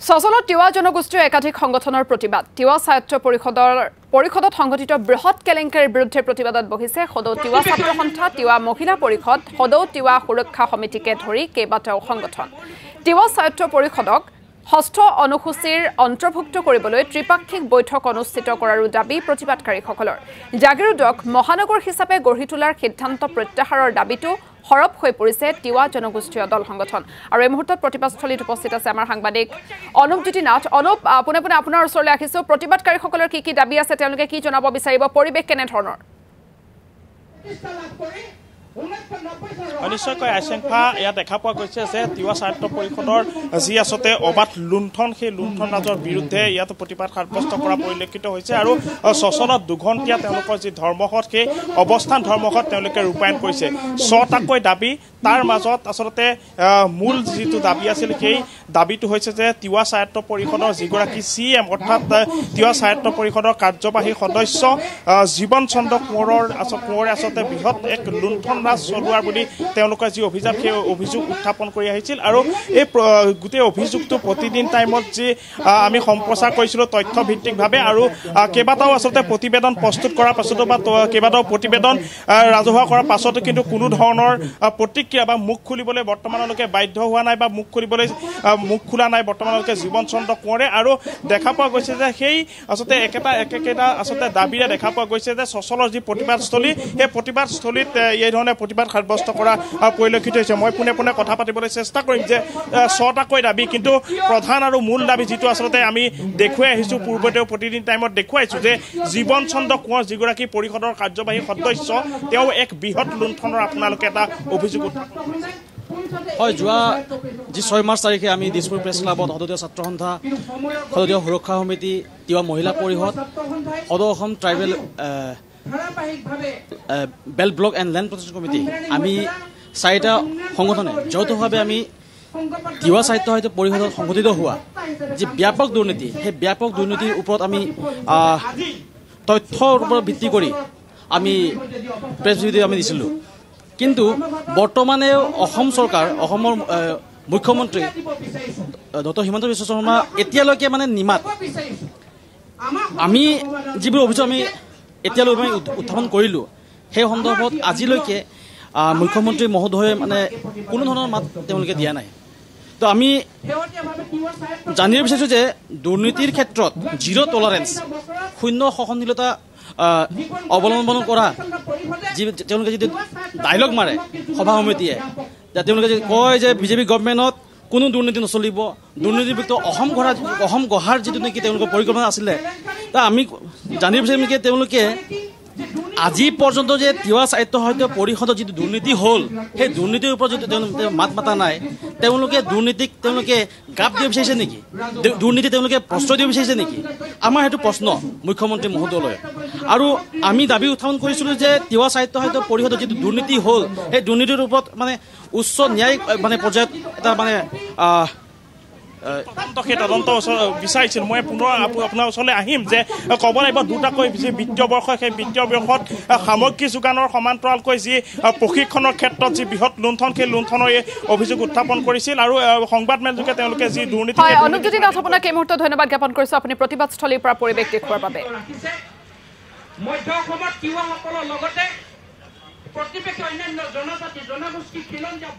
সচলত তিৱা জনগোষ্ঠীৰ একাধিক সংগঠনৰ প্ৰতিবাদ তিৱা সাহিত্য পৰিষদত সংগঠিত বৃহৎ কেলেংকাৰীৰ বিৰুদ্ধে প্ৰতিবাদত বহিছে সদৌ তিৱা ছাত্ৰ সন্থা তিৱা মহিলা পৰিষদ সদৌ তিৱা সুৰক্ষা সমিতিকে ধৰি কেইবাটাও সংগঠন তিৱা সাহিত্য পৰিষদক ষষ্ঠ অনুসূচীৰ অন্তৰ্ভুক্ত কৰিবলৈ ত্ৰিপাক্ষিক বৈঠক অনুষ্ঠিত কৰাৰো দাবী প্ৰতিবাদকাৰীসকলৰ জাগিৰোডক মহানগৰ হিচাপে গঢ়ি তোলাৰ সিদ্ধান্ত প্ৰত্যাহাৰৰ দাবীটো হৰপ হৈ পৰিছে তিৱা জনগোষ্ঠীয় দল সংগঠন আৰু এই মুহূৰ্তত প্ৰতিবাদস্থলীত উপস্থিত আছে আমাৰ সাংবাদিক অনুপজ্যোতি নাথ অনুপ পুনে আপোনাৰ ওচৰলৈ আহিছো প্ৰতিবাদকাৰীসকলৰ কি দাবী আছে তেওঁলোকে কি জনাব বিচাৰিব পৰিবেশ কেনে ধৰণৰ নিশ্চয়কৈ আশংকা ইয়াত দেখা পোৱা গৈছে যে তিৱা সাহিত্য পৰিষদৰ যি আচলতে অবাধ লুণ্ঠন সেই লুণ্ঠন ৰাজৰ বিৰুদ্ধে ইয়াত প্ৰতিবাদ সাব্যস্ত কৰা পৰিলক্ষিত হৈছে আৰু সচলত দুঘণ্টীয়া তেওঁলোকৰ যি ধৰ্মঘট সেই অৱস্থান ধৰ্মঘট তেওঁলোকে ৰূপায়ণ কৰিছে ৬টাকৈ দাবী তাৰ মাজত আচলতে মূল যিটো দাবী আছিল সেই দাবীটো হৈছে যে তিৱা সাহিত্য পৰিষদৰ যিগৰাকী CM অৰ্থাৎ তিৱা সাহিত্য পৰিষদৰ কাৰ্যবাহী সদস্য জীৱন চন্দ্ৰ কোঁৱৰে আচলতে বৃহৎ এক লুণ্ঠন ৰাজ চলোৱাৰ বুলি তেওঁলোকৰ যি অভিযোগ সেই অভিযোগ উত্থাপন কৰি আহিছিল আৰু এই গোটেই অভিযোগটো প্ৰতিদিন টাইমত যি আমি সম্প্ৰচাৰ কৰিছিলোঁ তথ্যভিত্তিকভাৱে আৰু কেইবাটাও আচলতে প্ৰতিবেদন প্ৰস্তুত কৰাৰ পাছতো বা কেইবাটাও প্ৰতিবেদন ৰাজহুৱা কৰাৰ পাছতো কিন্তু কোনো ধৰণৰ প্ৰতিক্ৰিয়া বা মুখ খুলিবলৈ বৰ্তমানলৈকে বাধ্য হোৱা নাই বা মুখ খোলা নাই বৰ্তমানলৈকে জীৱন চন্দ্ৰ কোঁৱৰে আৰু দেখা পোৱা গৈছে যে সেই আচলতে একেটা আচলতে দাবীৰে দেখা পোৱা গৈছে যে সচলৰ যি প্ৰতিবাদস্থলী সেই প্ৰতিবাদস্থলীত এই ধৰণে প্ৰতিবাদ সাব্যস্ত কৰা পৰিলক্ষিত হৈছে মই পুনে কথা পাতিবলৈ চেষ্টা কৰিম যে ৬টাকৈ দাবী কিন্তু প্ৰধান আৰু মূল দাবী যিটো আচলতে আমি দেখুৱাই আহিছোঁ পূৰ্বতেও প্ৰতিদিন টাইমত দেখুৱাইছোঁ যে জীৱন চন্দ্ৰ কোঁৱৰ যিগৰাকী পৰিষদৰ কাৰ্যবাহী সদস্য তেওঁ এক বৃহৎ লুণ্ঠনৰ আপোনালোকে এটা অভিযোগ হয় যোৱা যি ৬ মাৰ্চ তাৰিখে আমি দিছপুৰ প্ৰেছ ক্লাবত সদৌ ছাত্ৰ সন্থা সদৌ সুৰক্ষা সমিতি তিৱা মহিলা পৰিষদ সদৌ Assam tribal belt block and land protection committee আমি ৪টা সংগঠনে যৌথভাৱে আমি তিৱা সাহিত্য পৰিষদত সংগঠিত হোৱা যি ব্যাপক দুৰ্নীতি সেই ব্যাপক দুৰ্নীতিৰ ওপৰত আমি তথ্যৰ ওপৰত ভিত্তি কৰি আমি প্ৰেছ ভিডিঅ আমি দিছিলোঁ কিন্তু বৰ্তমানে অসম চৰকাৰ অসমৰ মুখ্যমন্ত্ৰী ডক্টৰ হিমন্ত বিশ্ব শৰ্মা এতিয়ালৈকে মানে নিমাত আমি যিবোৰ অভিযোগ আমি এতিয়ালৈ আমি উত্থাপন কৰিলোঁ সেই সন্দৰ্ভত আজিলৈকে মুখ্যমন্ত্ৰী মহোদয়ে মানে কোনো ধৰণৰ মাত তেওঁলোকে দিয়া নাই তো আমি জানিব বিচাৰিছোঁ যে দুৰ্নীতিৰ ক্ষেত্ৰত জিৰ' টলাৰেঞ্চ শূন্য সহনশীলতা অৱলম্বন কৰা তেওঁলোকে যদি ডাইলগ মাৰে সভা সমিতিয়ে তেওঁলোকে যদি কয় যে বিজেপি গভৰ্ণমেণ্টত কোনো দুৰ্নীতি নচলিব দুৰ্নীতিৰ ভিতৰত অসম গঢ়াৰ যিটো নেকি তেওঁলোকৰ পৰিকল্পনা আছিলে আমি জানিব বিচাৰিম নেকি তেওঁলোকে আজি পৰ্যন্ত যে তিৱা সাহিত্য পৰিষদৰ যিটো দুৰ্নীতি হ'ল সেই দুৰ্নীতিৰ ওপৰত যদি তেওঁলোকে মাত মাতা নাই তেওঁলোকে দুৰ্নীতিক তেওঁলোকে গাপ দিব বিচাৰিছে নেকি দুৰ্নীতি তেওঁলোকে প্ৰশ্ৰয় দিব বিচাৰিছে নেকি আমাৰ সেইটো প্ৰশ্ন মুখ্যমন্ত্ৰী মহোদয়লৈ আৰু আমি দাবী উত্থাপন কৰিছিলোঁ যে তিৱা সাহিত্য পৰিষদৰ যিটো দুৰ্নীতি হ'ল সেই দুৰ্নীতিৰ ওপৰত মানে উচ্চ ন্যায়িক মানে পৰ্যায়ত এটা মানে সেই তদন্ত বিচাৰিছিল মই পুনৰ আপোনাৰ ওচৰলৈ আহিম যে ক'ব লাগিব দুটাকৈ যি বিত্তীয় বৰ্ষ সেই বিত্তীয় বৰ্ষত সামগ্ৰী যোগানৰ সমান্তৰালকৈ যি প্ৰশিক্ষণৰ ক্ষেত্ৰত যি বৃহৎ লুণ্ঠন সেই লুণ্ঠনৰ অভিযোগ উত্থাপন কৰিছিল আৰু সংবাদমেলযোগে তেওঁলোকে যি দুৰ্নীতি অনুপজ্যোতি নাথ আপোনাক এই মুহূৰ্তত ধন্যবাদ জ্ঞাপন কৰিছোঁ আপুনি প্ৰতিবাদস্থলীৰ পৰা পৰিৱেশ দেখুওৱাৰ বাবে মধ্য অসমৰ তিৱাসকলৰ লগতে প্ৰতিবেশী অন্যান্য জনজাতি জনগোষ্ঠী খিলঞ্জীয়া